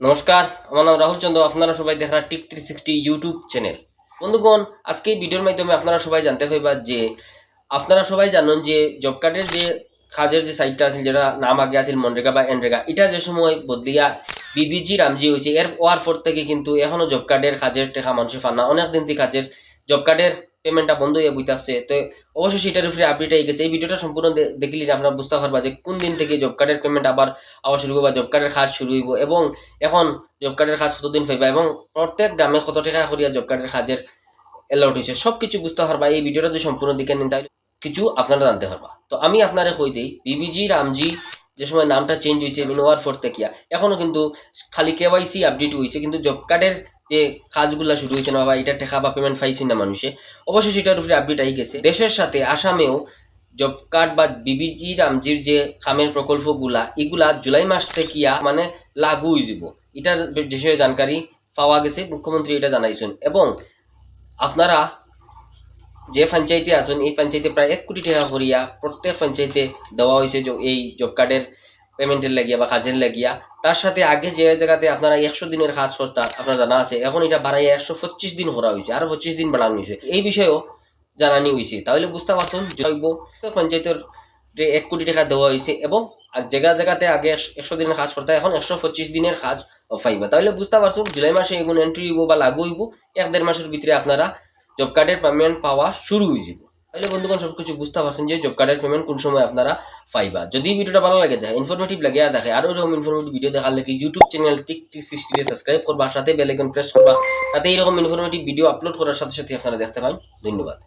নমস্কার, আমার নাম রাহুল চন্দ্র। আপনারা সবাই দেখরা টিক 360 ইউটিউব চ্যানেল। বন্ধুগণ, আজকে এই ভিডিওর মাধ্যমে আপনারা সবাই জানতে পারবা যে আপনারা সবাই জানেন যে জব কার্ডের যে কাজের যে সাইটটা আছে, যেটা নাম আগে আছে মনরেগা বা এনরেগা, এটা যে সময় বদলিয়া বিবিজি রামজি হয়েছে, এর ওয়ার পর থেকে কিন্তু এখনো জব কার্ডের কাজের টেকা মানুষের ফানা অনেক দিন থেকে কাজের জব কার্ডের পেমেন্টটা বন্ধ হয়ে বইতেছে। তো অবশ্যই সেটার উপরে আপডেট হয়ে গেছে। এই ভিডিওটা সম্পূর্ণ দেখলে আপনারা বুঝতে পারবা যে কোন দিন থেকে জব কার্ডের পেমেন্ট আবার আবার শুরু হইব বা জব কার্ডের কাজ শুরু হইব, এবং এখন জব কার্ডের কাজ কতদিন পাইবা, এবং প্রত্যেক গ্রামে কত টাকা করিয়া জব কার্ডের কাজের অ্যালাউট হয়েছে, সব কিছু বুঝতে পারবা। এই ভিডিওটা যদি সম্পূর্ণ দিকে নিন তাহলে কিছু আপনারা জানতে পারবা। তো আমি আপনারা কই দিই, বিবিজি রামজি যে সময় নামটা চেঞ্জ হয়েছে মিনোয়ার ফোর থেকে, এখনো কিন্তু খালি কেওয়াইসি আপডেট হয়েছে, কিন্তু জব কার্ডের যে কাজগুলা শুরু হয়েছে না বা এটা টাকা বা পেমেন্ট পাইছে না মানুষে, অবশ্যই সেটার উপরে আপডেট আই গেছে। দেশের সাথে আসামেও জব কার্ড বা বিবিজি রামজির যে কামের প্রকল্পগুলা, এগুলা জুলাই মাস থেকে মানে লাগু হয়ে যাব, এটার বিষয়ে জানকারি পাওয়া গেছে। মুখ্যমন্ত্রী এটা জানাইছেন। এবং আপনারা যে পঞ্চায়েতে আছেন, এই পঞ্চায়েতে প্রায় 1 কোটি টাকা করিয়া প্রত্যেক পঞ্চায়েতে দেওয়া হয়েছে এই জব কার্ডের পেমেন্টের লাগিয়া বা কাজের লাগিয়া। তার সাথে আগে যে জায়গাতে আপনারা 100 দিনের কাজ করতা আপনার জানা আছে, এখন এটা বাড়াইয়া 125 দিন করা হয়েছে, আরো 25 দিন বাড়ানো হয়েছে। এই বিষয়েও জানানি হয়েছে। তাহলে বুঝতে পারছেন পঞ্চায়েতের 1 কোটি টাকা দেওয়া হয়েছে, এবং জায়গা জায়গাতে আগে 100 দিনের কাজ করতে, এখন 125 দিনের কাজ পাইবা। তাহলে বুঝতে পারছেন জুলাই মাসে এগুলো এন্ট্রি হইব বা লাগু হইব, 1-1.5 মাসের ভিতরে আপনারা জব কার্ডের পেমেন্ট পাওয়া শুরু হয়ে যাব। তাহলে বন্ধুগণ, সবকিছু বুঝতে পারছেন যে জব কার্ডের পেমেন্ট কোন সময় আপনারা পাইবা। যদি ভিডিওটা ভালো লাগে থাকে, ইনফরমেটিভ লাগে দেখে, আরো এরকম ইনফরমেটিভ ভিডিও দেখার লাগে ইউটিউব চ্যানেল টিক 360 সাবস্ক্রাইব করবা, সাথে বেল আইকন প্রেস করবা, তাতে এরকম ইনফরমেটিভ ভিডিও আপলোড করার সাথে সাথে আপনারা দেখতে পান। ধন্যবাদ।